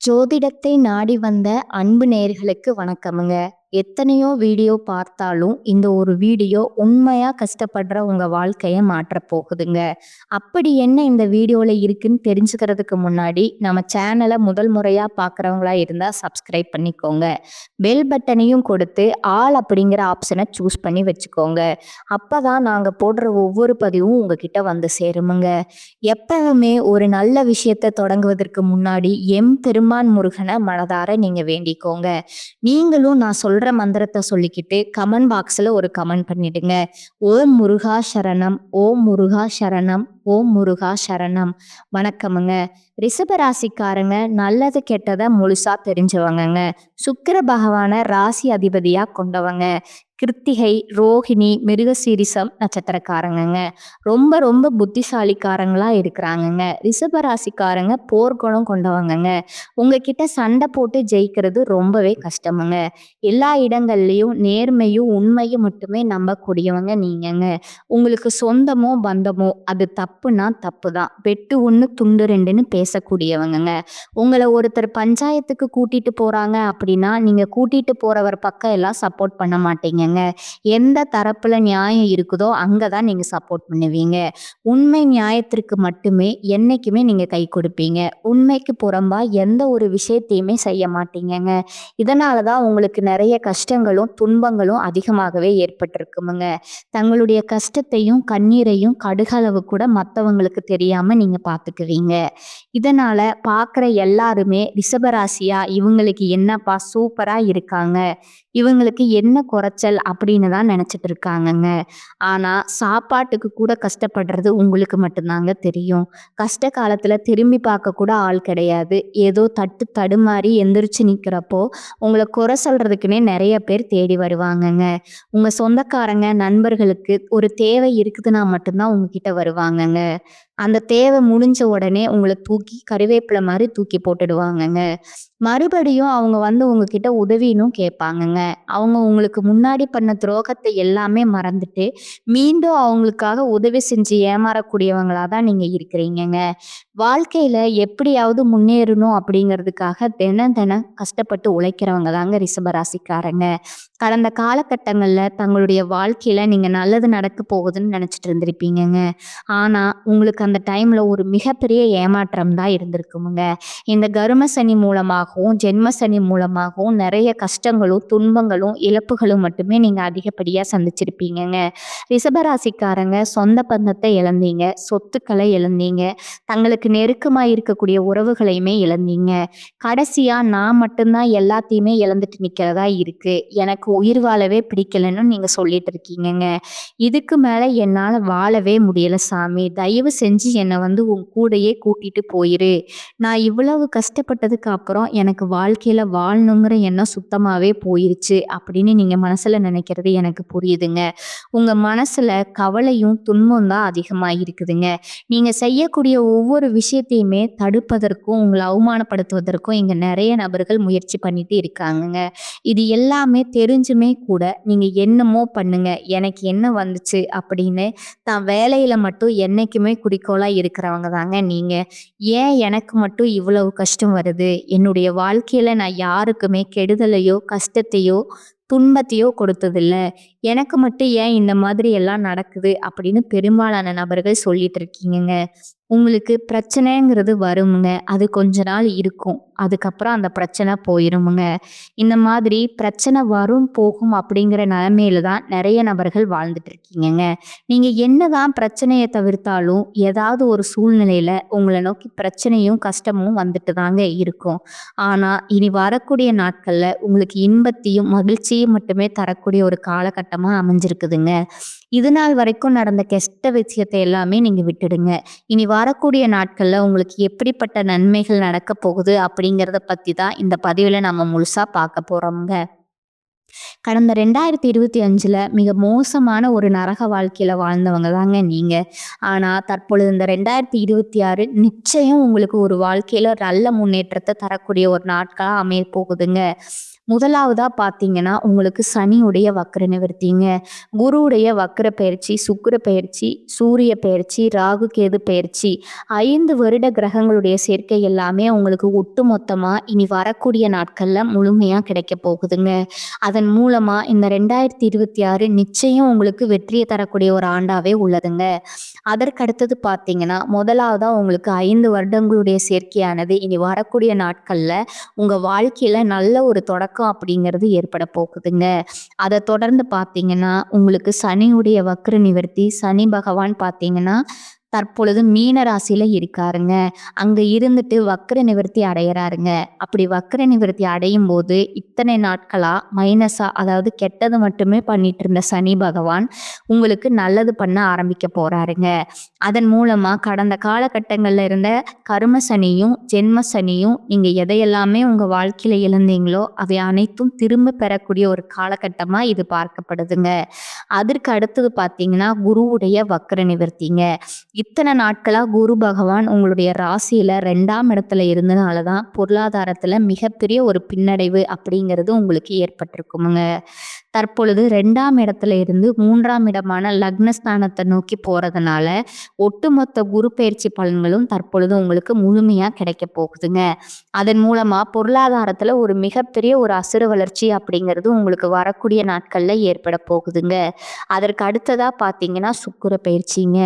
ஜோதிடத்தை நாடி வந்த அன்பு நேயர்களுக்கு வணக்கமுங்க. எத்தனையோ வீடியோ பார்த்தாலும், இந்த ஒரு வீடியோ உண்மையா கஷ்டப்படுற உங்க வாழ்க்கைய மாற்றப் போகுதுங்க. அப்படி என்ன இந்த வீடியோல இருக்குன்னு தெரிஞ்சுக்கிறதுக்கு முன்னாடி, நம்ம சேனல முதல் முறையா பார்க்குறவங்களா இருந்தா சப்ஸ்கிரைப் பண்ணிக்கோங்க. பெல் பட்டனையும் கொடுத்து, ஆல் அப்படிங்கிற ஆப்ஷன சூஸ் பண்ணி வச்சுக்கோங்க. அப்பதான் நாங்க போடுற ஒவ்வொரு பதிவும் உங்ககிட்ட வந்து சேருமுங்க. எப்பவுமே ஒரு நல்ல விஷயத்த தொடங்குவதற்கு முன்னாடி பெருமான் முருகனை மனதார நீங்க வேண்டிக்கோங்க. நீங்களும் நான் சொல்ற மந்திரத்தை சொல்லிக்கிட்டு கமெண்ட் பாக்ஸ்ல ஒரு கமெண்ட் பண்ணிடுங்க. ஓம் முருகா சரணம், ஓம் முருகா சரணம், ஓம் முருகா சரணம். வணக்கமுங்க. ரிஷபராசிக்காரங்க நல்லது கெட்டதை முழுசா தெரிஞ்சவங்கங்க. சுக்கிர பகவான ராசி அதிபதியா கொண்டவங்க. கிருத்திகை, ரோஹிணி, மிருகசீரிசம் நட்சத்திரக்காரங்கங்க. ரொம்ப ரொம்ப புத்திசாலிக்காரங்களா இருக்கிறாங்கங்க. ரிஷபராசிக்காரங்க போர்க்குணம் கொண்டவங்கங்க. உங்ககிட்ட சண்டை போட்டு ஜெயிக்கிறது ரொம்பவே கஷ்டமுங்க. எல்லா இடங்கள்லயும் நேர்மையும் உண்மையும் மட்டுமே நம்பக்கூடியவங்க நீங்கங்க. உங்களுக்கு சொந்தமோ பந்தமோ அது தப்புனா தப்பு தான். வெட்டு ஒன்று துண்டு ரெண்டுன்னு பேசக்கூடியவங்கங்க. உங்களை ஒருத்தர் பஞ்சாயத்துக்கு கூட்டிட்டு போறாங்க அப்படின்னா நீங்க கூட்டிட்டு போறவர் பக்கம் எல்லாம் சப்போர்ட் பண்ண மாட்டீங்கங்க. எந்த தரப்புல நியாயம் இருக்குதோ அங்கதான் நீங்க சப்போர்ட் பண்ணுவீங்க. உண்மை நியாயத்திற்கு மட்டுமே என்னைக்குமே நீங்க கை கொடுப்பீங்க. உண்மைக்கு புறம்பா எந்த ஒரு விஷயத்தையுமே செய்ய மாட்டீங்கங்க. இதனாலதான் உங்களுக்கு நிறைய கஷ்டங்களும் துன்பங்களும் அதிகமாகவே ஏற்பட்டிருக்குமுங்க. தங்களுடைய கஷ்டத்தையும் கண்ணீரையும் கடுகளவு கூட மற்றவங்களுக்கு தெரியாம நீங்க பாத்துக்குவீங்க. இதனால பாக்குற எல்லாருமே ரிஷபராசியா இவங்களுக்கு என்னப்பா சூப்பரா இருக்காங்க, இவங்களுக்கு என்ன குறைச்சல் அப்படின்னு தான் நினைச்சிட்டு இருக்காங்கங்க. ஆனா சாப்பாட்டுக்கு கூட கஷ்டப்படுறது உங்களுக்கு மட்டும்தாங்க தெரியும். கஷ்ட காலத்துல திரும்பி பார்க்க கூட ஆள் கிடையாது. ஏதோ தட்டு தடுமாறி எந்திரிச்சு நிக்கிறப்போ உங்களை குறை சொல்றதுக்குன்னே நிறைய பேர் தேடி வருவாங்கங்க. உங்க சொந்தக்காரங்க நண்பர்களுக்கு ஒரு தேவை இருக்குதுன்னா மட்டும்தான் உங்ககிட்ட வருவாங்கங்க. அந்த தேவை முடிஞ்ச உடனே உங்களை தூக்கி கருவேப்பிலை மாதிரி தூக்கி போட்டுடுவாங்கங்க. மறுபடியும் அவங்க வந்து உங்ககிட்ட உதவினும் கேட்பாங்கங்க. அவங்க உங்களுக்கு முன்னாடி பண்ண துரோகத்தை எல்லாமே மறந்துட்டு மீண்டும் அவங்களுக்காக உதவி செஞ்சு ஏமாறக்கூடியவங்களா தான் நீங்க இருக்கிறீங்கங்க. வாழ்க்கையில எப்படியாவது முன்னேறணும் அப்படிங்கிறதுக்காக தினம் தினம் கஷ்டப்பட்டு உழைக்கிறவங்க தாங்க ரிஷபராசிக்காரங்க. கடந்த காலகட்டங்கள்ல தங்களுடைய வாழ்க்கையில நீங்க நல்லது நடக்க போகுதுன்னு நினைச்சிட்டு இருந்திருப்பீங்கங்க. ஆனா உங்களுக்கு அந்த டைம்ல ஒரு மிகப்பெரிய ஏமாற்றம் தான் இருந்திருக்குமுங்க. இந்த கரும சனி மூலமாகவும் ஜென்ம சனி மூலமாகவும் நிறைய கஷ்டங்களும் துன்பங்களும் இழப்புகளும் மட்டுமே நீங்க அதிகப்படியா சந்திச்சிருப்பீங்கங்க. ரிஷபராசிக்காரங்க சொந்த பந்தத்தை இழந்தீங்க, சொத்துக்களை இழந்தீங்க, தங்களுக்கு நெருக்கமா இருக்கக்கூடிய உறவுகளையுமே இழந்தீங்க. கடைசியா நான் மட்டும்தான் எல்லாத்தையுமே இழந்துட்டு நிக்கிறதா இருக்கு, எனக்கு உயிர் வாழவே பிடிக்கலன்னு நீங்க சொல்லிட்டு இருக்கீங்கங்க. இதுக்கு மேல என்னால வாழவே முடியல சாமி, தயவு செஞ்சு என்னை வந்து உன் கூடையே கூட்டிட்டு போயிரு. நான் இவ்வளவு கஷ்டப்பட்டதுக்கு அப்புறம் எனக்கு வாழ்க்கையில வாழணுங்கிற எண்ணம் சுத்தமாவே போயிருச்சு அப்படின்னு நீங்க மனசுல நினைக்கிறது எனக்கு புரியுதுங்க. உங்க மனசுல கவலையும் துன்பம் தான் அதிகமா இருக்குதுங்க. நீங்க செய்யக்கூடிய ஒவ்வொரு விஷயத்தையுமே தடுப்பதற்கும் உங்களை அவமானப்படுத்துவதற்கும் இங்க நிறைய நபர்கள் முயற்சி பண்ணிட்டு இருக்காங்கங்க. இது எல்லாமே தெரிஞ்சுமே கூட நீங்க என்னமோ பண்ணுங்க, எனக்கு என்ன வந்துச்சு அப்படின்னு தான் வேலையில மட்டும் என்னைக்குமே குறிக்கோளா இருக்கிறவங்க தாங்க நீங்க. ஏன் எனக்கு மட்டும் இவ்வளவு கஷ்டம் வருது, என்னுடைய வாழ்க்கையில நான் யாருக்குமே கெடுதலையோ கஷ்டத்தையோ துன்பத்தையோ கொடுத்ததில்ல, எனக்கு மட்டும் ஏன் இந்த மாதிரி எல்லாம் நடக்குது அப்படின்னு பெரும்பாலான நபர்கள் சொல்லிட்டு இருக்கீங்கங்க. உங்களுக்கு பிரச்சனைங்கிறது வருமுங்க. அது கொஞ்ச நாள் இருக்கும். அதுக்கப்புறம் அந்த பிரச்சனை போயிருமுங்க. இந்த மாதிரி பிரச்சனை வரும் போகும் அப்படிங்கிற நிலைமையில தான் நிறைய நபர்கள் வாழ்ந்துட்டு இருக்கீங்கங்க. நீங்க என்னதான் பிரச்சனையை தவிர்த்தாலும் ஏதாவது ஒரு சூழ்நிலையில உங்களை நோக்கி பிரச்சனையும் கஷ்டமும் வந்துட்டு தாங்க இருக்கும். ஆனா இனி வரக்கூடிய நாட்கள்ல உங்களுக்கு இன்பத்தையும் மகிழ்ச்சியும் மட்டுமே தரக்கூடிய ஒரு காலகட்டமா அமைஞ்சிருக்குதுங்க. இது நாள் வரைக்கும் நடந்த கெட்ட விஷயத்தை எல்லாமே நீங்க விட்டுடுங்க. இனி வரக்கூடிய நாட்கள்ல உங்களுக்கு எப்படிப்பட்ட நன்மைகள் நடக்க போகுது அப்படிங்கிறத பத்தி தான் இந்த பதிவுல நம்ம முழுசா பார்க்க போறோம்ங்க. கடந்த 2025ல மிக மோசமான ஒரு நரக வாழ்க்கையில வாழ்ந்தவங்க தாங்க நீங்க. ஆனா தற்பொழுது இந்த 2026 நிச்சயம் உங்களுக்கு ஒரு வாழ்க்கையில நல்ல முன்னேற்றத்தை தரக்கூடிய ஒரு நாட்களா அமைய போகுதுங்க. முதலாவதா பார்த்தீங்கன்னா, உங்களுக்கு சனியுடைய வக்ர நிவர்த்திங்க. குருவுடைய வக்ர பெயர்ச்சி, சுக்கிர பெயர்ச்சி, சூரிய பெயர்ச்சி, ராகு கேது பெயர்ச்சி 5 வருட கிரகங்களுடைய சேர்க்கை எல்லாமே உங்களுக்கு ஒட்டுமொத்தமா இனி வரக்கூடிய நாட்கள்ல முழுமையா கிடைக்கப் போகுதுங்க. அதன் மூலமா இந்த 2026 நிச்சயம் உங்களுக்கு வெற்றியை தரக்கூடிய ஒரு ஆண்டாவே உள்ளதுங்க. அதற்கடுத்தது பார்த்தீங்கன்னா, முதலாவதா உங்களுக்கு 5 வருடங்களுடைய சேர்க்கையானது இனி வரக்கூடிய நாட்கள்ல உங்க வாழ்க்கையில நல்ல ஒரு தொடக்கம் அப்படிங்கிறது ஏற்பட போகுதுங்க. அத தொடர்ந்து பார்த்தீங்கன்னா, உங்களுக்கு சனியுடைய வக்ர நிவர்த்தி, சனி பகவான் பார்த்தீங்கன்னா, தற்பொழுது மீன ராசியில இருக்காருங்க. அங்க இருந்துட்டு வக்ர நிவர்த்தி அடையறாருங்க. அப்படி வக்ர நிவர்த்தி அடையும்போது, இத்தனை நாட்களா மைனஸா அதாவது கெட்டது மட்டுமே பண்ணிட்டு இருந்த சனி பகவான், உங்களுக்கு நல்லது பண்ண ஆரம்பிக்க போறாருங்க. அதன் மூலமா கடந்த காலகட்டங்கள்ல இருந்த கர்ம சனியும், ஜென்ம சனியும் நீங்க எதையெல்லாமே உங்க வாழ்க்கையில இழந்தீங்களோ, அவை அனைத்தும் திரும்ப பெறக்கூடிய ஒரு காலகட்டமா இது பார்க்கப்படுதுங்க. அதற்கு அடுத்தது பார்த்தீங்கன்னா, குருவுடைய வக்ர நிவர்த்திங்க. இத்தனை நாட்களா குரு பகவான் உங்களுடைய ராசியில 2ஆம் இடத்துல இருந்தனால தான் பொருளாதாரத்துல மிகப்பெரிய ஒரு பின்னடைவு அப்படிங்கிறது உங்களுக்கு ஏற்பட்டிருக்குமுங்க. தற்பொழுது 2ஆம் இடத்துல இருந்து 3ஆம் இடமான லக்னஸ்தானத்தை நோக்கி போறதுனால ஒட்டுமொத்த குரு பெயர்ச்சி பலன்களும் தற்பொழுது உங்களுக்கு முழுமையா கிடைக்க போகுதுங்க. அதன் மூலமா பொருளாதாரத்துல ஒரு மிகப்பெரிய ஒரு அசுர வளர்ச்சி அப்படிங்கிறது உங்களுக்கு வரக்கூடிய நாட்கள்ல ஏற்பட போகுதுங்க. அதற்கு அடுத்ததா பார்த்தீங்கன்னா சுக்கிர பெயர்ச்சிங்க.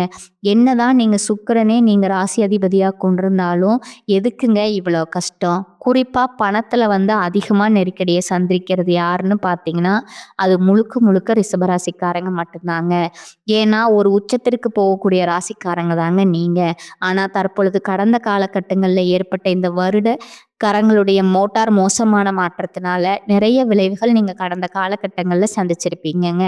என்னதான் நீங்க சுக்கிரனே நீங்க ராசி அதிபதியா கொண்டிருந்தாலும் எதுக்குங்க இவ்வளோ கஷ்டம்? குறிப்பா பணத்துல அதிகமா நெருக்கடியை சந்திக்கிறது யாருன்னு பார்த்தீங்கன்னா, அது முழுக்க முழுக்க ரிஷபராசிக்காரங்க மட்டும்தாங்க. ஏன்னா ஒரு உச்சத்திற்கு போகக்கூடிய ராசிக்காரங்க தாங்க நீங்க. ஆனா தற்பொழுது கடந்த காலகட்டங்கள்ல ஏற்பட்ட இந்த வருட கரங்களுடைய மோட்டார் மோசமான மாற்றத்தினால நிறைய விளைவுகள் நீங்க கடந்த காலகட்டங்கள்ல சந்திச்சிருப்பீங்கங்க.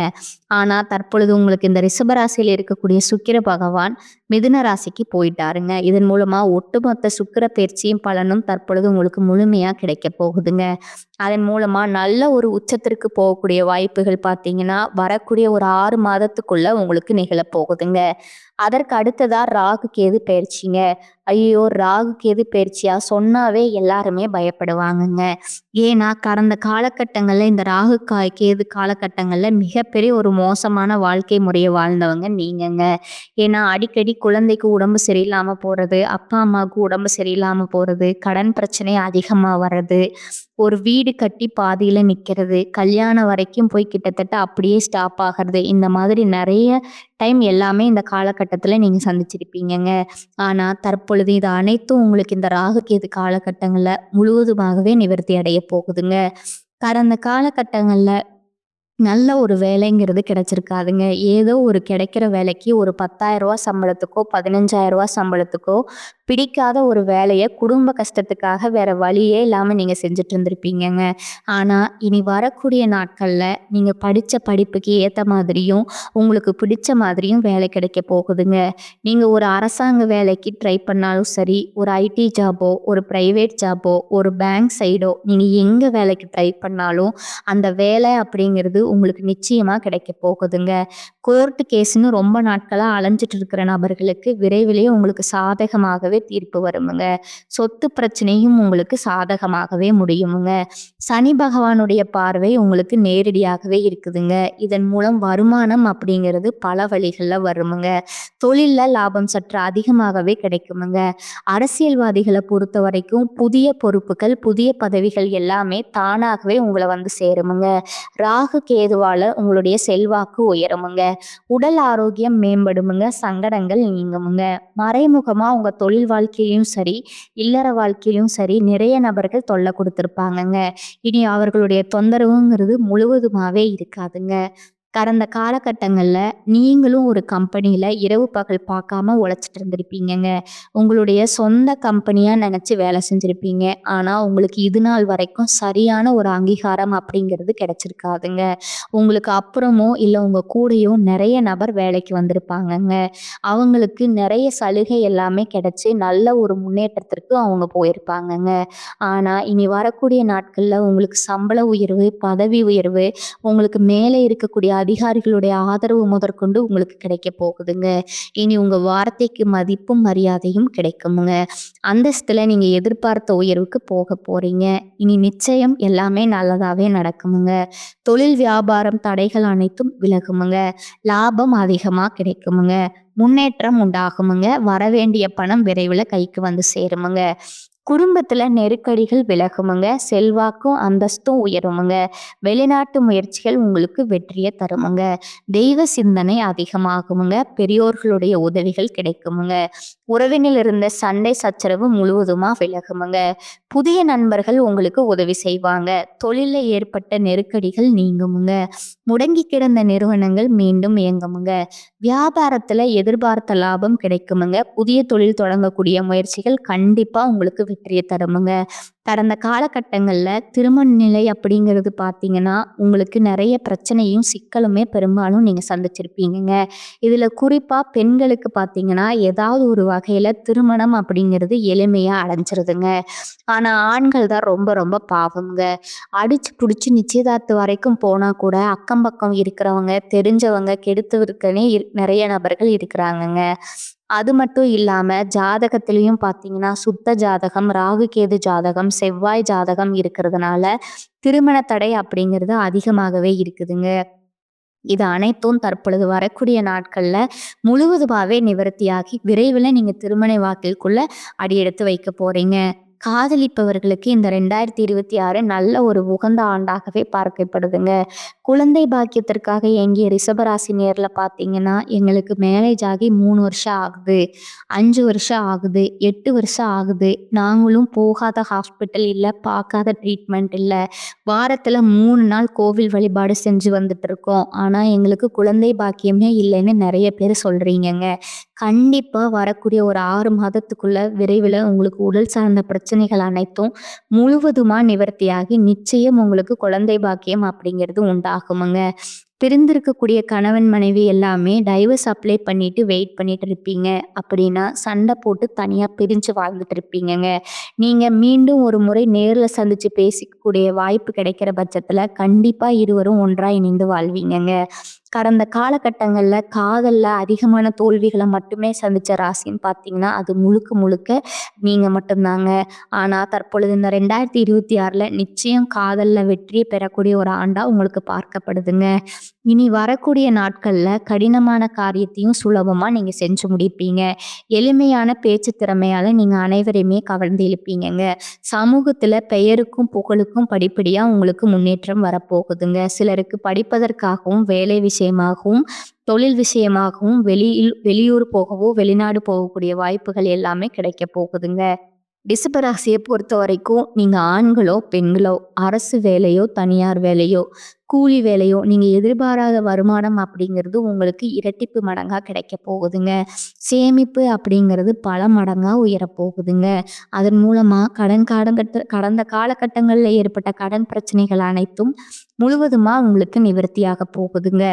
ஆனா தற்பொழுது உங்களுக்கு இந்த ரிஷபராசியில் இருக்கக்கூடிய சுக்கிர பகவான் மிதுன ராசிக்கு போயிட்டாருங்க. இதன் மூலமா ஒட்டுமொத்த சுக்கிர பெயர்ச்சியும் பலனும் தற்பொழுது உங்களுக்கு முழுமையா கிடைக்க போகுதுங்க. அதன் மூலமா நல்ல ஒரு உச்சத்திற்கு போகக்கூடிய வாய்ப்புகள் பார்த்தீங்கன்னா, வரக்கூடிய ஒரு 6 மாதத்துக்குள்ள உங்களுக்கு நிகழப் போகுதுங்க. அதற்கு அடுத்ததா ராகு கேது பெயர்ச்சிங்க. ஐயோ! ராகு கேது பெயர்ச்சியா சொன்னாவே எல்லாருமே பயப்படுவாங்கங்க. ஏன்னா கடந்த காலகட்டங்கள்ல இந்த கேது காலகட்டங்கள்ல மிகப்பெரிய ஒரு மோசமான வாழ்க்கை முறைய வாழ்ந்தவங்க நீங்கங்க. ஏன்னா அடிக்கடி குழந்தைக்கு உடம்பு சரியில்லாம போறது, அப்பா அம்மாவுக்கு உடம்பு சரியில்லாம போறது, கடன் பிரச்சனை அதிகமா வர்றது, ஒரு வீடு கட்டி பாதியில நிக்கிறது, கல்யாணம் வரைக்கும் போய் கிட்டத்தட்ட அப்படியே ஸ்டாப் ஆகுறது, இந்த மாதிரி நிறைய டைம் எல்லாமே இந்த காலகட்டத்துல நீங்க சந்திச்சிருப்பீங்கங்க. ஆனா தற்பொழுது இது அனைத்தும் உங்களுக்கு இந்த ராகு கேது காலகட்டங்கள்ல முழுவதுமாகவே நிவர்த்தி அடைய போகுதுங்க. கடந்த காலகட்டங்கள்ல நல்ல ஒரு வேலைங்கிறது கிடைச்சிருக்காதுங்க. ஏதோ ஒரு கிடைக்கிற வேலைக்கு ஒரு ரூ. 10,000 சம்பளத்துக்கோ, ரூ. 15,000 சம்பளத்துக்கோ பிடிக்காத ஒரு வேலைய குடும்ப கஷ்டத்துக்காக வேற வழியே இல்லாம நீங்க செஞ்சுட்டு இருந்திருப்பீங்கங்க. ஆனா இனி வரக்கூடிய நாட்கள்ல நீங்க படிச்ச படிப்புக்கு ஏத்த மாதிரியும், உங்களுக்கு பிடிச்ச மாதிரியும் வேலை கிடைக்க போகுதுங்க. நீங்க ஒரு அரசாங்க வேலைக்கு ட்ரை பண்ணாலும் சரி, ஒரு ஐடி ஜாபோ, ஒரு பிரைவேட் ஜாபோ, ஒரு பேங்க் சைடோ நீங்க எங்க வேலைக்கு ட்ரை பண்ணாலும் அந்த வேலை அப்படிங்கிறது உங்களுக்கு நிச்சயமா கிடைக்க போகுதுங்க. கோர்ட் கேஸ்ன்னு ரொம்ப நாட்களா அலைஞ்சிட்டு இருக்கிற நபர்களுக்கு விரைவிலேயே உங்களுக்கு சாதகமாகவே தீர்ப்பு வருமுங்க. சொத்து பிரச்சனையும் உங்களுக்கு சாதகமாகவே முடியுமுங்க. சனி பகவானுடைய பார்வை உங்களுக்கு நேரடியாகவே இருக்குதுங்க. இதன் மூலம் வருமானம் அப்படிங்கிறது பல வழிகள்ல வருமுங்க. தொழில்ல லாபம் சற்று அதிகமாகவே கிடைக்குமுங்க. அரசியல்வாதிகளை பொறுத்த வரைக்கும் புதிய பொறுப்புகள், புதிய பதவிகள் எல்லாமே தானாகவே உங்களை சேருமுங்க. ராகு கேதுவால உங்களுடைய செல்வாக்கு உயருமுங்க. உடல் ஆரோக்கியம் மேம்படுமுங்க. சங்கடங்கள் நீங்குமுங்க. மறைமுகமா உங்க தொழில் வாழ்க்கையிலும் சரி, இல்லற வாழ்க்கையிலும் சரி நிறைய நபர்கள் தொல்லை கொடுத்திருப்பாங்கங்க. இனி அவர்களுடைய தொந்தரவுங்கிறது முழுவதுமாவே இருக்காதுங்க. கடந்த காலகட்டங்கள்ல நீங்களும் ஒரு கம்பெனியில இரவு பகல் பார்க்காம உழைச்சிட்டு இருந்திருப்பீங்கங்க. உங்களுடைய சொந்த கம்பெனியா நினைச்சு வேலை செஞ்சிருப்பீங்க. ஆனா உங்களுக்கு இது நாள் வரைக்கும் சரியான ஒரு அங்கீகாரம் அப்படிங்கிறது கிடைச்சிருக்காதுங்க. உங்களுக்கு அப்புறமோ இல்ல உங்க கூடயோ நிறைய நபர் வேலைக்கு வந்திருப்பாங்கங்க. அவங்களுக்கு நிறைய சலுகை எல்லாமே கிடைச்சு நல்ல ஒரு முன்னேற்றத்திற்கு அவங்க போயிருப்பாங்கங்க. ஆனா இனி வரக்கூடிய நாட்கள்ல உங்களுக்கு சம்பள உயர்வு, பதவி உயர்வு, உங்களுக்கு மேலே இருக்கக்கூடிய அதிகாரிகளுடைய ஆதரவு முதற்கொண்டு உங்களுக்கு கிடைக்க போகுதுங்க. இனி உங்க வார்த்தைக்கு மதிப்பும் மரியாதையும் கிடைக்குமுங்க. அந்தஸ்துல நீங்க எதிர்பார்த்த உயர்வுக்கு போக போறீங்க. இனி நிச்சயம் எல்லாமே நல்லதாவே நடக்குமுங்க. தொழில் வியாபாரம் தடைகள் அனைத்தும் விலகுமுங்க. லாபம் அதிகமா கிடைக்குமுங்க. முன்னேற்றம் உண்டாகுமுங்க. வரவேண்டிய பணம் விரைவில் கைக்கு வந்து சேருமுங்க. குடும்பத்துல நெருக்கடிகள் விலகுமுங்க. செல்வாக்கும் அந்தஸ்தும் உயருமுங்க. வெளிநாட்டு முயற்சிகள் உங்களுக்கு வெற்றியை தருமுங்க. தெய்வ சிந்தனை அதிகமாகுமுங்க. பெரியோர்களுடைய உதவிகள் கிடைக்குமுங்க. உறவினில் இருந்த சண்டை சச்சரவு முழுவதுமா விலகுமுங்க. புதிய நண்பர்கள் உங்களுக்கு உதவி செய்வாங்க. தொழில ஏற்பட்ட நெருக்கடிகள் நீங்குமுங்க. முடங்கி கிடந்த நிறுவனங்கள் மீண்டும் இயங்குமுங்க. வியாபாரத்துல எதிர்பார்த்த லாபம் கிடைக்குமுங்க. புதிய தொழில் தொடங்கக்கூடிய முயற்சிகள் கண்டிப்பா உங்களுக்கு வெற்றியை தருமுங்க. கடந்த காலகட்டங்கள்ல திருமண நிலை அப்படிங்கிறது பார்த்தீங்கன்னா, உங்களுக்கு நிறைய பிரச்சனையும் சிக்கலுமே பெரும்பாலும் நீங்க சந்திச்சிருப்பீங்கங்க. இதுல குறிப்பா பெண்களுக்கு பார்த்தீங்கன்னா, ஏதாவது ஒரு வகையில திருமணம் அப்படிங்கிறது எளிமையா அடைஞ்சிருதுங்க. ஆனா ஆண்கள் தான் ரொம்ப ரொம்ப பாவம்ங்க. அடிச்சு புடிச்சு நிச்சயதார்த்தம் வரைக்கும் போனா கூட அக்கம் பக்கம் இருக்கிறவங்க, தெரிஞ்சவங்க கெடுத்துருக்கனே நிறைய நபர்கள் இருக்கிறாங்கங்க. அது மட்டும் இல்லாம ஜாதகத்திலயும் பார்த்தீங்கன்னா, சுத்த ஜாதகம், ராகு கேது ஜாதகம், செவ்வாய் ஜாதகம் இருக்கிறதுனால திருமண தடை அப்படிங்கிறது அதிகமாகவே இருக்குதுங்க. இது அனைத்தும் தற்பொழுது வரக்கூடிய நாட்கள்ல முழுவதுமாவே நிவர்த்தியாகி விரைவில் நீங்க திருமண வாழ்க்கைக்குள்ள அடியெடுத்து வைக்க போறீங்க. காதலிப்பவர்களுக்கு இந்த 2026 நல்ல ஒரு உகந்த ஆண்டாகவே பார்க்கப்படுதுங்க. குழந்தை பாக்கியத்திற்காக ஏங்கிய ரிஷபராசி நேர்ல பார்த்தீங்கன்னா, எங்களுக்கு மேரேஜ் ஆகி 3 வருஷம் ஆகுது, 5 வருஷம் ஆகுது, 8 வருஷம் ஆகுது. நாங்களும் போகாத ஹாஸ்பிட்டல் இல்ல, பார்க்காத ட்ரீட்மெண்ட் இல்ல. வாரத்துல 3 நாள் கோவில் வழிபாடு செஞ்சு வந்துட்டு இருக்கோம். ஆனா எங்களுக்கு குழந்தை பாக்கியமே இல்லைன்னு நிறைய பேர் சொல்றீங்கங்க. கண்டிப்பா வரக்கூடிய ஒரு 6 மாதத்துக்குள்ள விரைவில் உங்களுக்கு உடல் சார்ந்த பிரச்சனைகள் அனைத்தும் முழுவதுமா நிவர்த்தியாகி நிச்சயம் உங்களுக்கு குழந்தை பாக்கியம் அப்படிங்கிறது உண்டாகுமுங்க. பிரிந்திருக்கக்கூடிய கணவன் மனைவி எல்லாமே டைவர்ஸ் அப்ளை பண்ணிட்டு வெயிட் பண்ணிட்டு இருப்பீங்க. அப்படின்னா சண்டை போட்டு தனியா பிரிஞ்சு வாழ்ந்துட்டு இருப்பீங்கங்க. நீங்க மீண்டும் ஒரு முறை நேர்ல சந்திச்சு பேசிக்கக்கூடிய வாய்ப்பு கிடைக்கிற பட்சத்துல கண்டிப்பா இருவரும் ஒன்றா இணைந்து வாழ்வீங்கங்க. கடந்த காலகட்டங்கள்ல காதல்ல அதிகமான தோல்விகளை மட்டுமே சந்திச்ச ராசின்னு பார்த்தீங்கன்னா, அது முழுக்க முழுக்க நீங்க மட்டும்தாங்க. ஆனா தற்பொழுது இந்த 2026ல நிச்சயம் காதல்ல வெற்றியை பெறக்கூடிய ஒரு ஆண்டா உங்களுக்கு பார்க்கப்படுதுங்க. இனி வரக்கூடிய நாட்கள்ல கடினமான காரியத்தையும் சுலபமா நீங்க செஞ்சு முடிப்பீங்க. எளிமையான பேச்சு திறமையால நீங்க அனைவரையுமே கவர்ந்து இழுப்பீங்கங்க. சமூகத்துல பெயருக்கும் புகழுக்கும் படிப்படியா உங்களுக்கு முன்னேற்றம் வரப்போகுதுங்க. சிலருக்கு படிப்பதற்காகவும் வேலை விஷயமாகவும் தொழில் விஷயமாகவும் வெளியூர் போகவோ வெளிநாடு போகக்கூடிய வாய்ப்புகள் எல்லாமே கிடைக்க போகுதுங்க. ரிஷபராசியை பொறுத்த வரைக்கும் நீங்க ஆண்களோ பெண்களோ அரசு வேலையோ தனியார் வேலையோ கூலி வேலையோ நீங்க எதிர்பாராத வருமானம் அப்படிங்கிறது உங்களுக்கு இரட்டிப்பு மடங்கா கிடைக்க போகுதுங்க. சேமிப்பு அப்படிங்கிறது பல மடங்கா உயரப்போகுதுங்க. அதன் மூலமா கடந்த காலகட்டங்களில் ஏற்பட்ட கடன் பிரச்சனைகள் அனைத்தும் முழுவதுமா உங்களுக்கு நிவர்த்தியாக போகுதுங்க.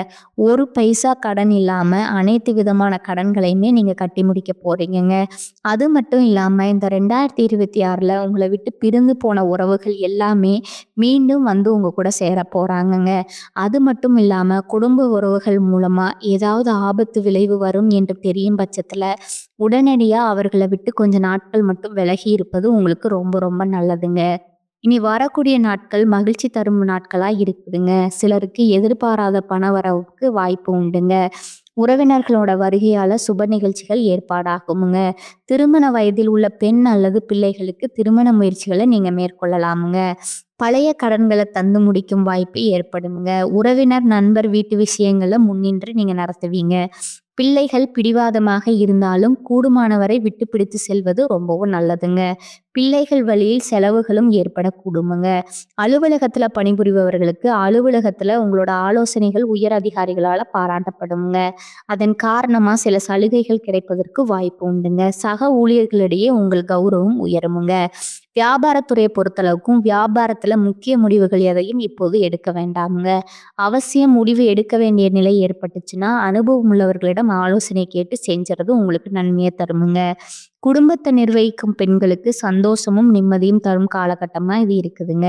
ஒரு பைசா கடன் இல்லாம அனைத்து விதமான கடன்களையுமே நீங்க கட்டி முடிக்க போறீங்கங்க. அது மட்டும் இல்லாம இந்த 2026ல உங்களை விட்டு பிரிந்து போன உறவுகள் எல்லாமே மீண்டும் வந்து உங்க கூட சேர போறாங்கங்க. அது மட்டும் இல்லாம குடும்ப உறவுகள் மூலமா ஏதாவது ஆபத்து விளைவு வரும் என்று தெரியும் பட்சத்துல உடனடியா அவர்களை விட்டு கொஞ்ச நாட்கள் மட்டும் விலகி இருப்பது உங்களுக்கு ரொம்ப ரொம்ப நல்லதுங்க. இனி வரக்கூடிய நாட்கள் மகிழ்ச்சி தரும் நாட்களா இருக்குதுங்க. சிலருக்கு எதிர்பாராத பண வரவுக்கு வாய்ப்பு உண்டுங்க. உறவினர்களோட வருகையால சுப நிகழ்ச்சிகள் ஏற்பாடாகுமுங்க. திருமண வயதில் உள்ள பெண் அல்லது பிள்ளைகளுக்கு திருமண முயற்சிகளை நீங்க மேற்கொள்ளலாமுங்க. பழைய கடன்களை தந்து முடிக்கும் வாய்ப்பு ஏற்படுங்க. உறவினர் நண்பர் வீட்டு விஷயங்களை முன்னின்று நீங்க நடத்துவீங்க. பிள்ளைகள் பிடிவாதமாக இருந்தாலும் கூடுமானவரை விட்டு பிடித்து செல்வது ரொம்பவும் நல்லதுங்க. பிள்ளைகள் வழியில் செலவுகளும் ஏற்படக்கூடுமுங்க. அலுவலகத்துல பணிபுரிபவர்களுக்கு அலுவலகத்துல உங்களோட ஆலோசனைகள் உயர் அதிகாரிகளால பாராட்டப்படுங்க. அதன் காரணமா சில சலுகைகள் கிடைப்பதற்கு வாய்ப்பு உண்டுங்க. சக ஊழியர்களிடையே உங்கள் கௌரவம் உயருமுங்க. வியாபாரத்துறையை பொறுத்தளவுக்கும் வியாபாரத்துல முக்கிய முடிவுகள் எதையும் இப்போது எடுக்க வேண்டாமுங்க. அவசியம் முடிவு எடுக்க வேண்டிய நிலை ஏற்பட்டுச்சுன்னா அனுபவம் உள்ளவர்களிடம் ஆலோசனை கேட்டு செஞ்சுறது உங்களுக்கு நன்மையை தருமுங்க. குடும்பத்தை நிர்வகிக்கும் பெண்களுக்கு சந்தோஷமும் நிம்மதியும் தரும் காலகட்டமா இது இருக்குதுங்க.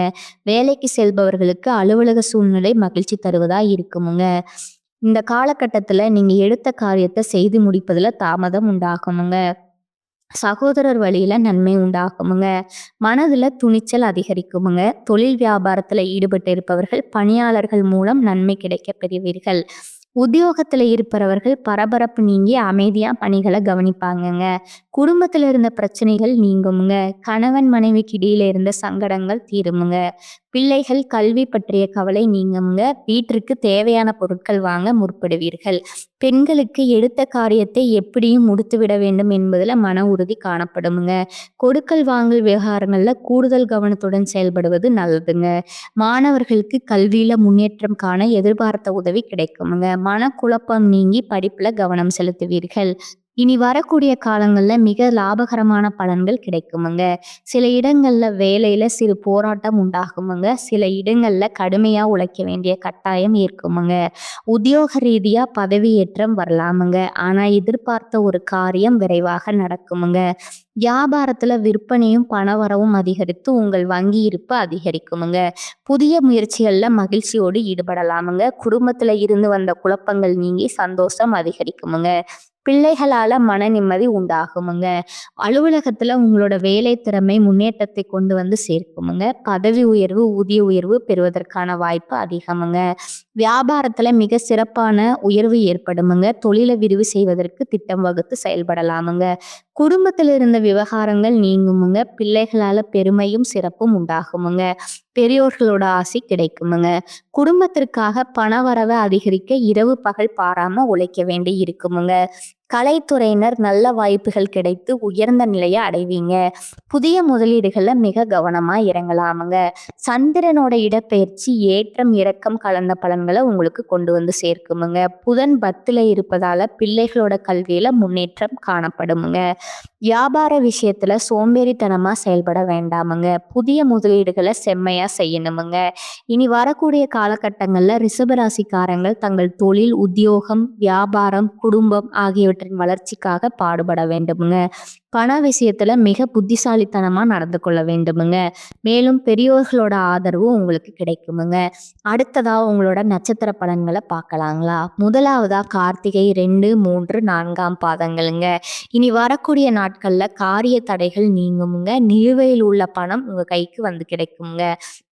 வேலைக்கு செல்பவர்களுக்கு அலுவலக சூழ்நிலை மகிழ்ச்சி தருவதா இருக்குமுங்க. இந்த காலகட்டத்துல நீங்க எடுத்த காரியத்தை செய்து முடிப்பதுல தாமதம் உண்டாகுமுங்க. சகோதரர் வழியில நன்மை உண்டாகுமுங்க. மனதுல துணிச்சல் அதிகரிக்குமுங்க. தொழில் வியாபாரத்துல ஈடுபட்டு இருப்பவர்கள் பணியாளர்கள் மூலம் நன்மை கிடைக்கப் பெறுவீர்கள். உத்தியோகத்துல இருப்பவர்கள் பரபரப்பு நீங்கி அமைதியா பணிகளை கவனிப்பாங்கங்க. குடும்பத்துல இருந்த பிரச்சனைகள் நீங்குமுங்க. கணவன் மனைவிக்கு இடையில இருந்த சங்கடங்கள் தீருமுங்க. பிள்ளைகள் கல்வி பற்றிய கவலை நீங்குமுங்க. வீட்டிற்கு தேவையான பொருட்கள் வாங்க முற்படுவீர்கள். பெண்களுக்கு எடுத்த காரியத்தை எப்படியும் முடித்துவிட வேண்டும் என்பதுல மன உறுதி காணப்படுமுங்க. கொடுக்கல் வாங்கல் விவகாரங்கள்ல கூடுதல் கவனத்துடன் செயல்படுவது நல்லதுங்க. மாணவர்களுக்கு கல்வியில முன்னேற்றம் காண எதிர்பார்த்த உதவி கிடைக்குமுங்க. மனக்குழப்பம் நீங்கி படிப்புல கவனம் செலுத்துவீர்கள். இனி வரக்கூடிய காலங்கள்ல மிக லாபகரமான பலன்கள் கிடைக்குமுங்க. சில இடங்கள்ல வேலையில சிறு போராட்டம் உண்டாகுமுங்க. சில இடங்கள்ல கடுமையா உழைக்க வேண்டிய கட்டாயம் இருக்குமுங்க. உத்தியோக ரீதியா பதவியேற்றம் வரலாமுங்க. ஆனா எதிர்பார்த்த ஒரு காரியம் விரைவாக நடக்குமுங்க. வியாபாரத்துல விற்பனையும் பணவரவும் அதிகரித்து உங்கள் வங்கி இருப்பு அதிகரிக்குமுங்க. புதிய முயற்சிகள்ல மகிழ்ச்சியோடு ஈடுபடலாமுங்க. குடும்பத்துல இருந்து வந்த குழப்பங்கள் நீங்கி சந்தோஷம் அதிகரிக்குமுங்க. பிள்ளைகளால மன நிம்மதி உண்டாகுமுங்க. அலுவலகத்துல உங்களோட வேலை திறமை முன்னேற்றத்தை கொண்டு வந்து சேர்க்குமுங்க. பதவி உயர்வு ஊதிய உயர்வு பெறுவதற்கான வாய்ப்பு அதிகமுங்க. வியாபாரத்துல மிக சிறப்பான உயர்வு ஏற்படுமுங்க. தொழிலை விரிவு செய்வதற்கு திட்டம் வகுத்து செயல்படலாமுங்க. குடும்பத்தில் இருந்த விவகாரங்கள் நீங்குமுங்க. பிள்ளைகளால பெருமையும் சிறப்பும் உண்டாகுமுங்க. பெரியோர்களோட ஆசி கிடைக்குமுங்க. குடும்பத்திற்காக பணவரவை அதிகரிக்க இரவு பகல் பாராம உழைக்க வேண்டி இருக்குமுங்க. கலைத்துறையினர் நல்ல வாய்ப்புகள் கிடைத்து உயர்ந்த நிலையை அடைவீங்க. புதிய முதலீடுகள்ல மிக கவனமா இறங்கலாமுங்க. சந்திரனோட இடப்பெயர்ச்சி ஏற்றம் இறக்கம் கலந்த பலன்களை உங்களுக்கு கொண்டு வந்து சேர்க்குமுங்க. புதன் 10ல இருப்பதால பிள்ளைகளோட கல்வியில முன்னேற்றம் காணப்படுமுங்க. வியாபார விஷயத்துல சோம்பேறித்தனமா செயல்பட வேண்டாமுங்க. புதிய முதலீடுகளை செம்மையா செய்யணுமுங்க. இனி வரக்கூடிய காலகட்டங்கள்ல ரிஷபராசிக்காரங்கள் தங்கள் தொழில், உத்தியோகம், வியாபாரம், குடும்பம் ஆகியவற்றின் வளர்ச்சிக்காக பாடுபட வேண்டுமுங்க. பண விஷயத்துல மிக புத்திசாலித்தனமா நடந்து கொள்ள வேண்டுமுங்க. மேலும் பெரியோர்களோட ஆதரவு உங்களுக்கு கிடைக்குமுங்க. அடுத்ததா உங்களோட நட்சத்திர பலன்களை பார்க்கலாங்களா? முதலாவதா கார்த்திகை 2, 3, 4ஆம் பாதங்களுங்க. இனி வரக்கூடிய நாட்கள்ல காரிய தடைகள் நீங்குமுங்க. நிலுவையில் உள்ள பணம் உங்க கைக்கு வந்து கிடைக்குங்க.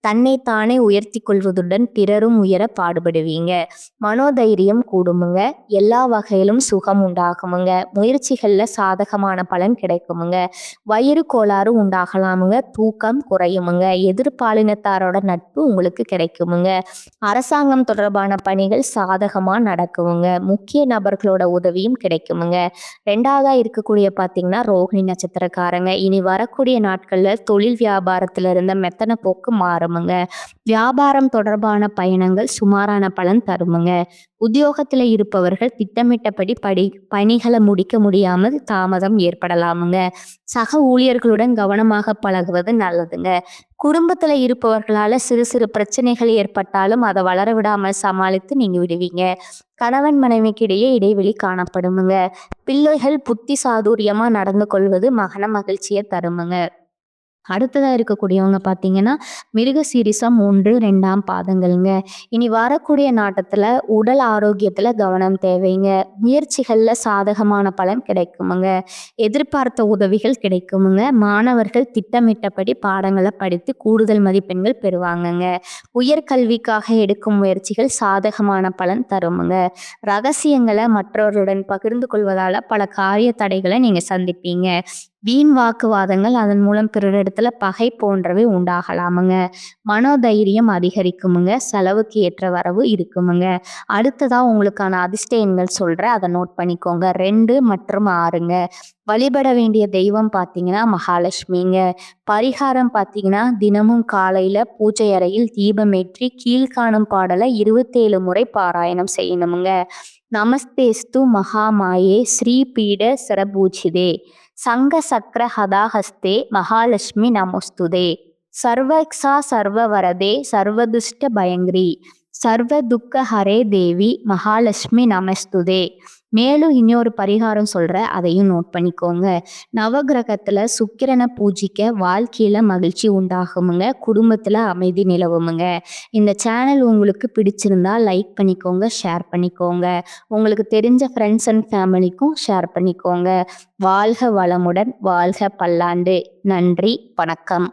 தன்னைத்தானே உயர்த்தி கொள்வதுடன் பிறரும் உயர பாடுபடுவீங்க. மனோதைரியம் கூடுமுங்க. எல்லா வகையிலும் சுகம் உண்டாகுமுங்க. முயற்சிகள்ல சாதகமான பலன் கிடைக்குமுங்க. வயிறு கோளாறு உண்டாகலாமுங்க. தூக்கம் குறையுமுங்க. எதிர்பாலினத்தாரோட நட்பு உங்களுக்கு கிடைக்குமுங்க. அரசாங்கம் தொடர்பான பணிகள் சாதகமா நடக்குமுங்க. முக்கிய நபர்களோட உதவியும் கிடைக்குமுங்க. 2ஆவதா இருக்கக்கூடிய பாத்தீங்கன்னா ரோகிணி நட்சத்திரக்காரங்க. இனி வரக்கூடிய நாட்கள்ல தொழில் வியாபாரத்துல இருந்த மெத்தன போக்கு மாறுமுங்க. வியாபாரம் தொடர்பான பயணங்கள் சுமாரான பலன் தருமுங்க. உத்தியோகத்துல இருப்பவர்கள் திட்டமிட்டபடி பணிகளை முடிக்க முடியாமல் தாமதம் ஏற்படலாமுங்க. சக ஊழியர்களுடன் கவனமாக பழகுவது நல்லதுங்க. குடும்பத்துல இருப்பவர்களால சிறு சிறு பிரச்சனைகள் ஏற்பட்டாலும் அதை வளர விடாமல் சமாளித்து நீங்க விடுவீங்க. கணவன் மனைவிக்கு இடையே இடைவெளி காணப்படுமுங்க. பிள்ளைகள் புத்தி சாதுரியமா நடந்து கொள்வது மகன மகிழ்ச்சியை தருமுங்க. அடுத்ததா இருக்கக்கூடியவங்க பார்த்தீங்கன்னா மிருகசீரிசம் 1, 2ஆம் பாதங்களுங்க. இனி வரக்கூடிய நாட்டத்துல உடல் ஆரோக்கியத்துல கவனம் தேவைங்க. முயற்சிகள்ல சாதகமான பலன் கிடைக்குமுங்க. எதிர்பார்த்த உதவிகள் கிடைக்குமுங்க. மாணவர்கள் திட்டமிட்டபடி பாடங்களை படித்து கூடுதல் மதிப்பெண்கள் பெறுவாங்கங்க. உயர்கல்விக்காக எடுக்கும் முயற்சிகள் சாதகமான பலன் தருமுங்க. ரகசியங்களை மற்றவர்களுடன் பகிர்ந்து கொள்வதால பல காரிய தடைகளை நீங்க சந்திப்பீங்க. வீண் வாக்குவாதங்கள் அதன் மூலம் பிறரிடத்துல பகை போன்றவை உண்டாகலாமுங்க. மனோதைரியம் அதிகரிக்குமுங்க. செலவுக்கு ஏற்ற வரவு இருக்குமுங்க. அடுத்ததா உங்களுக்கான அதிர்ஷ்ட எண்கள் சொல்றேன், அதை நோட் பண்ணிக்கோங்க. 2 மற்றும் 6ங்க. வழிபட வேண்டிய தெய்வம் பார்த்தீங்கன்னா மகாலட்சுமிங்க. பரிகாரம் பார்த்தீங்கன்னா தினமும் காலையில பூஜை அறையில் தீபமேற்றி கீழ்காணும் பாடலை 27 முறை பாராயணம் செய்யணுமுங்க. நமஸ்தேஸ்து மகாமாயே ஸ்ரீபீட சரபூஜிதே சங்க சக்கர ஹதாஹஸ்தே மகாலட்சுமி நமோஸ்துதே சர்வக்ஷா சர்வவரதே சர்வதுஷ்ட பயங்கிரி சர்வ துக்க ஹரே தேவி மகாலட்சுமி நமஸ்துதே. மேலும் இன்னொரு பரிகாரம் சொல்கிறேன், அதையும் நோட் பண்ணிக்கோங்க. நவகிரகத்தில் சுக்கிரனை பூஜிக்க வாழ்க்கையில் மகிழ்ச்சி உண்டாகுமுங்க, குடும்பத்தில் அமைதி நிலவுமுங்க. இந்த சேனல் உங்களுக்கு பிடிச்சிருந்தா லைக் பண்ணிக்கோங்க, ஷேர் பண்ணிக்கோங்க. உங்களுக்கு தெரிஞ்ச ஃப்ரெண்ட்ஸ் அண்ட் ஃபேமிலிக்கும் ஷேர் பண்ணிக்கோங்க. வாழ்க வளமுடன், வாழ்க பல்லாண்டு. நன்றி, வணக்கம்.